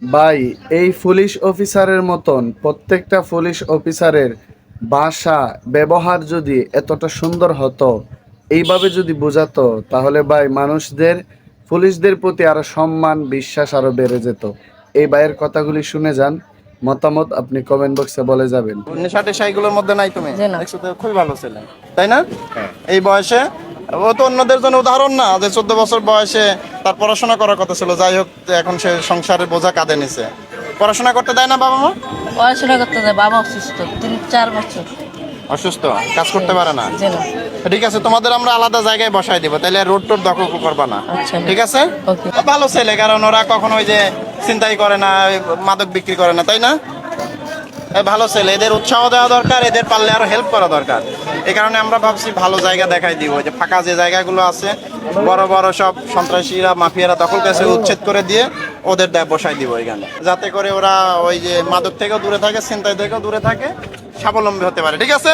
ভাই, এই পুলিশ অফিসারের মতন প্রত্যেকটা পুলিশ অফিসারের ভাষা ব্যবহার যদি এতটা সুন্দর হতো, এইভাবে যদি বোঝাতো, তাহলে ভাই মানুষদের পুলিশদের প্রতি আরো সম্মান বিশ্বাস আরো বেড়ে যেত। এই ভাইয়ের কথাগুলি শুনে যান, মতামত আপনি কমেন্ট বক্সে বলে যাবেন। নেশা টেশা এগুলোর মধ্যে নাই তুমি? জি না। দেখছো তো, খুবই ভালো ছেলে, তাই না? এই বয়সে ও তো অন্যদের জন্য উদাহরণ না, যে 14 বছর বয়সে তার পড়াশোনা করার কথা ছিল, যাই হোক এখন সে সংসারের বোঝা কাঁধে নিছে। পড়াশোনা করতে দেয় না বাবা মা? পড়াশোনা করতে যায়, বাবা অসুস্থ 3-4 বছর। অসুস্থ, কাজ করতে পারে না। জি না। ঠিক আছে, তোমাদের আমরা আলাদা জায়গায় বসাই দিব, তাহলে রোড টোড দখল করবা না। আচ্ছা। ঠিক আছে, ওকে। ভালো ছেলে, কারণ ওরা কখনো ওই যে চিন্তাই করে না, ওই মাদক বিক্রি করে না, তাই না? ভালো ছেলে, এদের উৎসাহ দেওয়া দরকার, এদের পারলে আরো হেল্প করা দরকার। এই কারণে আমরা ভাবছি ভালো জায়গা দেখাই দিব, যে ফাঁকা যে জায়গাগুলো আছে বড় বড় সব সন্ত্রাসীরা মাফিয়ারা দখল কাছে উচ্ছেদ করে দিয়ে ওদের বসাই দিব এখানে, যাতে করে ওরা ওই যে মাদক থেকেও দূরে থাকে, ছিনতাই থেকেও দূরে থাকে, স্বাবলম্বী হতে পারে। ঠিক আছে।